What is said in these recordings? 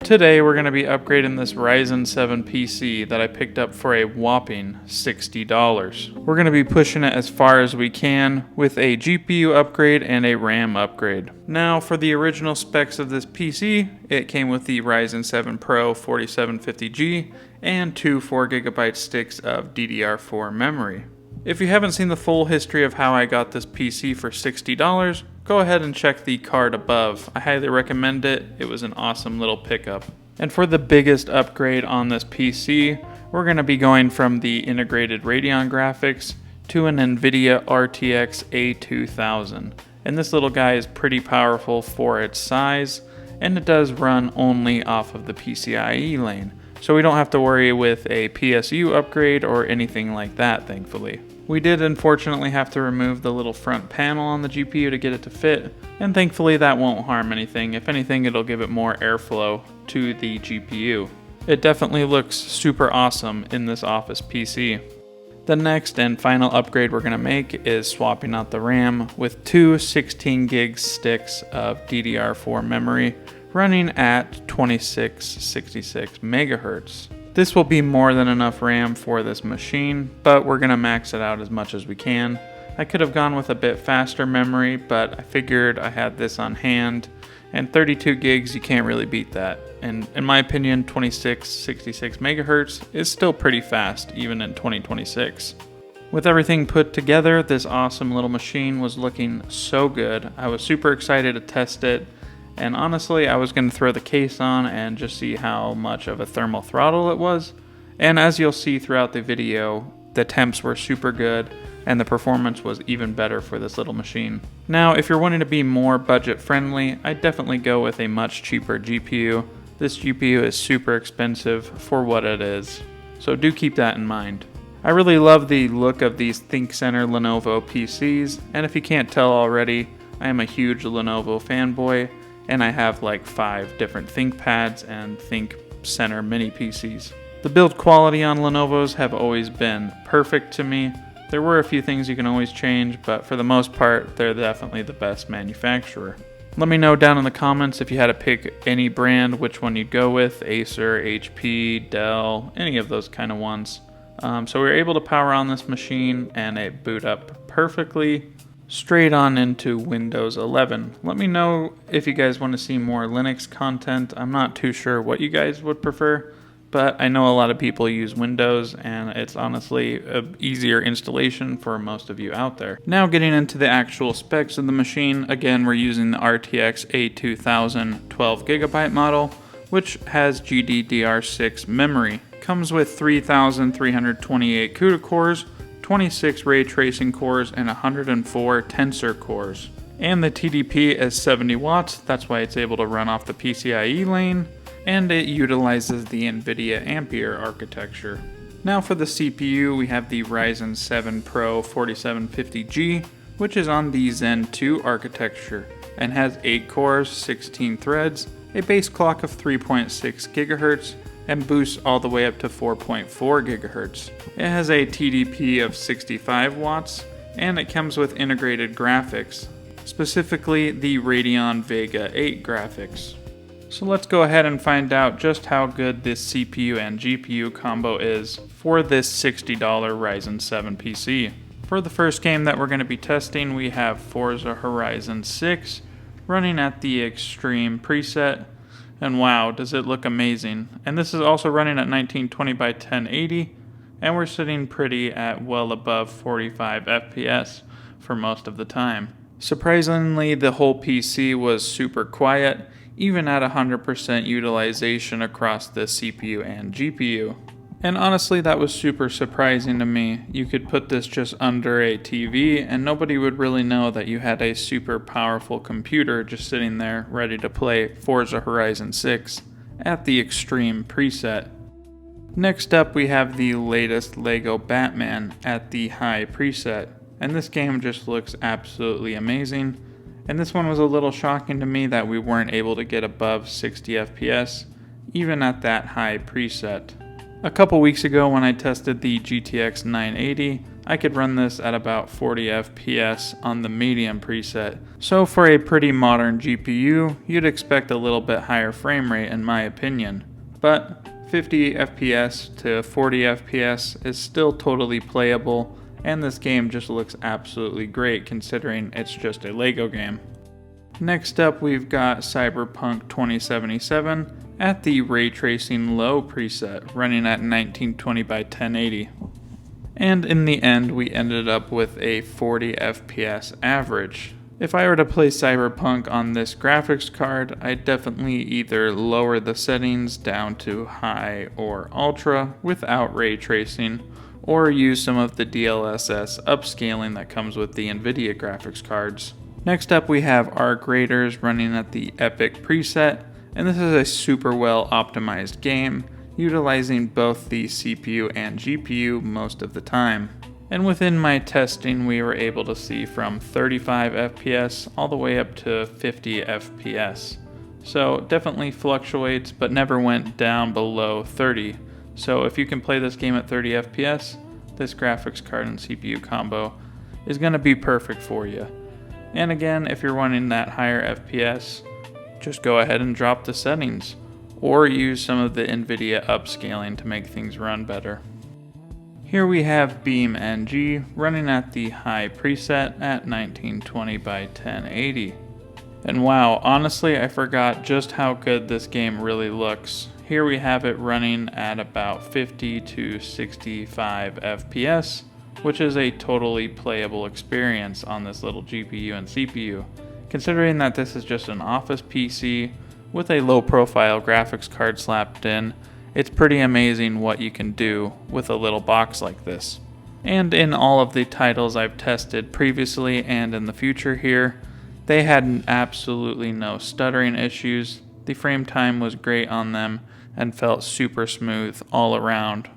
Today we're going to be upgrading this Ryzen 7 PC that I picked up for a whopping $60. We're going to be pushing it as far as we can with a GPU upgrade and a RAM upgrade. Now for the original specs of this PC, it came with the Ryzen 7 Pro 4750G and two 4GB sticks of DDR4 memory. If you haven't seen the full history of how I got this PC for $60, go ahead and check the card above. I highly recommend it. It was an awesome little pickup. And for the biggest upgrade on this PC, we're going to be going from the integrated Radeon graphics to an NVIDIA RTX A2000. And this little guy is pretty powerful for its size, and it does run only off of the PCIe lane. So we don't have to worry with a PSU upgrade or anything like that, thankfully. We did unfortunately have to remove the little front panel on the GPU to get it to fit, and thankfully that won't harm anything. If anything, it'll give it more airflow to the GPU. It definitely looks super awesome in this office PC. The next and final upgrade we're going to make is swapping out the RAM with two 16 gig sticks of DDR4 memory running at 2666 megahertz. This will be more than enough RAM for this machine, but we're going to max it out as much as we can. I could have gone with a bit faster memory, but I figured I had this on hand, and 32 gigs, you can't really beat that. And in my opinion, 2666 megahertz is still pretty fast, even in 2026. With everything put together, this awesome little machine was looking so good. I was super excited to test it. And honestly, I was going to throw the case on and just see how much of a thermal throttle it was. And as you'll see throughout the video, the temps were super good and the performance was even better for this little machine. Now, if you're wanting to be more budget friendly, I'd definitely go with a much cheaper GPU. This GPU is super expensive for what it is, so do keep that in mind. I really love the look of these ThinkCenter Lenovo PCs, and if you can't tell already, I am a huge Lenovo fanboy. And I have like 5 different ThinkPads and ThinkCenter mini PCs. The build quality on Lenovo's have always been perfect to me. There were a few things you can always change, but for the most part, they're definitely the best manufacturer. Let me know down in the comments if you had to pick any brand, which one you'd go with, Acer, HP, Dell, any of those kind of ones. So we were able to power on this machine and it boot up perfectly. Straight on into Windows 11. Let me know if you guys want to see more Linux content. I'm not too sure what you guys would prefer, but I know a lot of people use Windows and it's honestly an easier installation for most of you out there. Now getting into the actual specs of the machine, again we're using the RTX A2000 12GB model, which has GDDR6 memory. Comes with 3,328 CUDA cores, 26 ray tracing cores, and 104 tensor cores. And the TDP is 70 watts, that's why it's able to run off the PCIe lane, and it utilizes the NVIDIA Ampere architecture. Now for the CPU, we have the Ryzen 7 Pro 4750G, which is on the Zen 2 architecture, and has 8 cores, 16 threads, a base clock of 3.6 GHz, and boosts all the way up to 4.4 GHz. It has a TDP of 65 watts, and it comes with integrated graphics, specifically the Radeon Vega 8 graphics. So let's go ahead and find out just how good this CPU and GPU combo is for this $60 Ryzen 7 PC. For the first game that we're going to be testing, we have Forza Horizon 6 running at the Extreme preset. And wow, does it look amazing. And this is also running at 1920 by 1080, and we're sitting pretty at well above 45 FPS for most of the time. Surprisingly, the whole PC was super quiet, even at 100% utilization across the CPU and GPU. And honestly, that was super surprising to me. You could put this just under a TV and nobody would really know that you had a super powerful computer just sitting there ready to play Forza Horizon 6 at the Extreme preset. Next up, we have the latest Lego Batman at the High preset. And this game just looks absolutely amazing. And this one was a little shocking to me that we weren't able to get above 60 FPS, even at that high preset. A couple weeks ago when I tested the GTX 980, I could run this at about 40 FPS on the medium preset. So for a pretty modern GPU, you'd expect a little bit higher frame rate in my opinion. But 50 FPS to 40 FPS is still totally playable, and this game just looks absolutely great considering it's just a Lego game. Next up, we've got Cyberpunk 2077 at the Ray Tracing Low preset, running at 1920 by 1080. And in the end, we ended up with a 40 FPS average. If I were to play Cyberpunk on this graphics card, I'd definitely either lower the settings down to high or ultra without ray tracing, or use some of the DLSS upscaling that comes with the NVIDIA graphics cards. Next up, we have our graders running at the Epic preset, and this is a super well optimized game, utilizing both the CPU and GPU most of the time. And within my testing, we were able to see from 35 FPS all the way up to 50 FPS. So definitely fluctuates, but never went down below 30. So if you can play this game at 30 FPS, this graphics card and CPU combo is going to be perfect for you. And again, if you're wanting that higher FPS, just go ahead and drop the settings, or use some of the NVIDIA upscaling to make things run better. Here we have BeamNG running at the high preset at 1920 by 1080. And wow, honestly I forgot just how good this game really looks. Here we have it running at about 50 to 65 FPS, which is a totally playable experience on this little GPU and CPU. Considering that this is just an office PC with a low profile graphics card slapped in, it's pretty amazing what you can do with a little box like this. And in all of the titles I've tested previously and in the future here, they had absolutely no stuttering issues. The frame time was great on them and felt super smooth all around.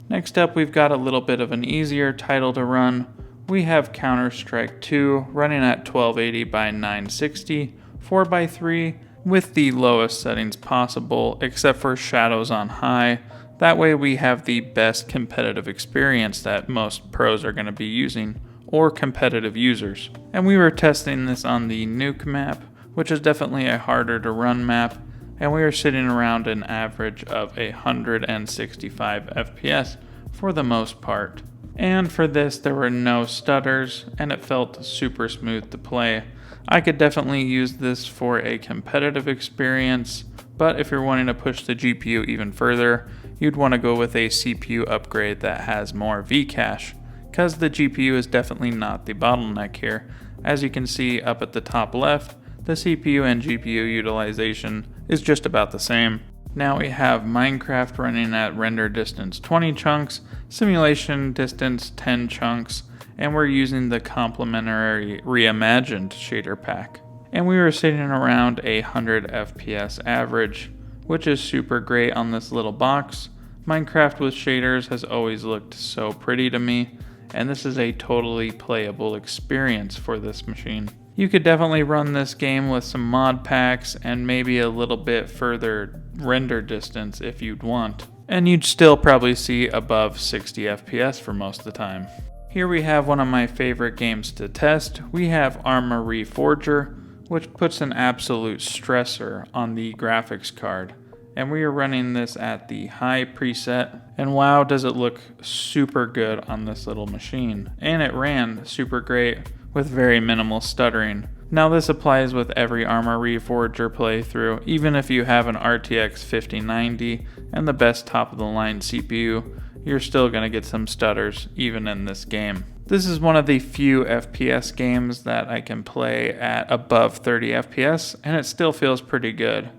Next up, we've got a little bit of an easier title to run. We have Counter-Strike 2 running at 1280 by 960, 4x3, with the lowest settings possible except for shadows on high. That way we have the best competitive experience that most pros are going to be using, or competitive users. And we were testing this on the Nuke map, which is definitely a harder to run map, and we were sitting around an average of 165 FPS for the most part. And for this, there were no stutters, and it felt super smooth to play. I could definitely use this for a competitive experience, but if you're wanting to push the GPU even further, you'd want to go with a CPU upgrade that has more Vcache, because the GPU is definitely not the bottleneck here. As you can see up at the top left, the CPU and GPU utilization is just about the same. Now we have Minecraft running at render distance 20 chunks, simulation distance 10 chunks, and we're using the complementary reimagined shader pack. And we were sitting around 100 FPS average, which is super great on this little box. Minecraft with shaders has always looked so pretty to me, and this is a totally playable experience for this machine. You could definitely run this game with some mod packs and maybe a little bit further render distance if you'd want, and you'd still probably see above 60 FPS for most of the time. Here we have one of my favorite games to test. We have Arma Reforger, which puts an absolute stressor on the graphics card. And we are running this at the high preset, and wow, does it look super good on this little machine. And it ran super great with very minimal stuttering. Now this applies with every Arma Reforger playthrough, even if you have an RTX 5090 and the best top of the line CPU, you're still going to get some stutters even in this game. This is one of the few FPS games that I can play at above 30 FPS, and it still feels pretty good.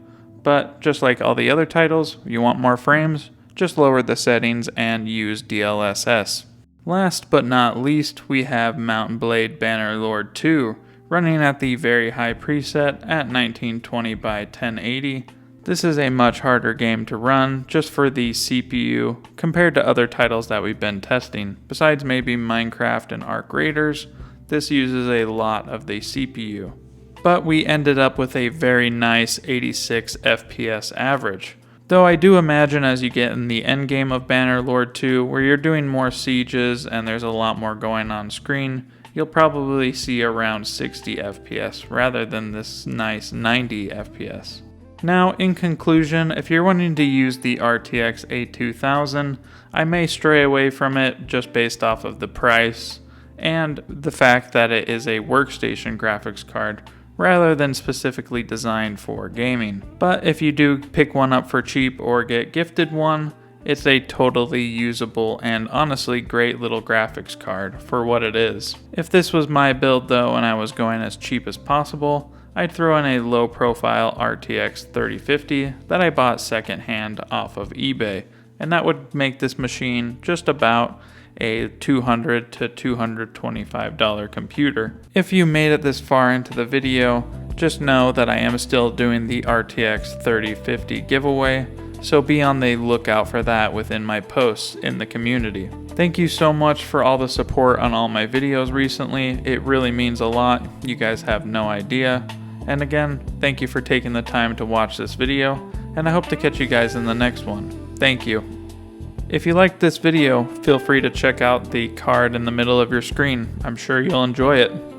But just like all the other titles, you want more frames, just lower the settings and use DLSS. Last but not least, we have Mount & Blade Bannerlord 2, running at the very high preset at 1920 by 1080. This is a much harder game to run just for the CPU compared to other titles that we've been testing. Besides maybe Minecraft and Arc Raiders, this uses a lot of the CPU. But we ended up with a very nice 86 FPS average, Though I do imagine as you get in the endgame of Bannerlord 2, where you're doing more sieges and there's a lot more going on screen, you'll probably see around 60 FPS rather than this nice 90 FPS. Now, in conclusion, if you're wanting to use the RTX A2000, I may stray away from it just based off of the price and the fact that it is a workstation graphics card rather than specifically designed for gaming. But if you do pick one up for cheap or get gifted one, it's a totally usable and honestly great little graphics card for what it is. If this was my build though and I was going as cheap as possible, I'd throw in a low profile RTX 3050 that I bought secondhand off of eBay, and that would make this machine just about a $200 to $225 computer. If you made it this far into the video, just know that I am still doing the RTX 3050 giveaway, so be on the lookout for that within my posts in the community. Thank you so much for all the support on all my videos recently. It really means a lot. You guys have no idea. And again, thank you for taking the time to watch this video, and I hope to catch you guys in the next one. Thank you. If you liked this video, feel free to check out the card in the middle of your screen. I'm sure you'll enjoy it.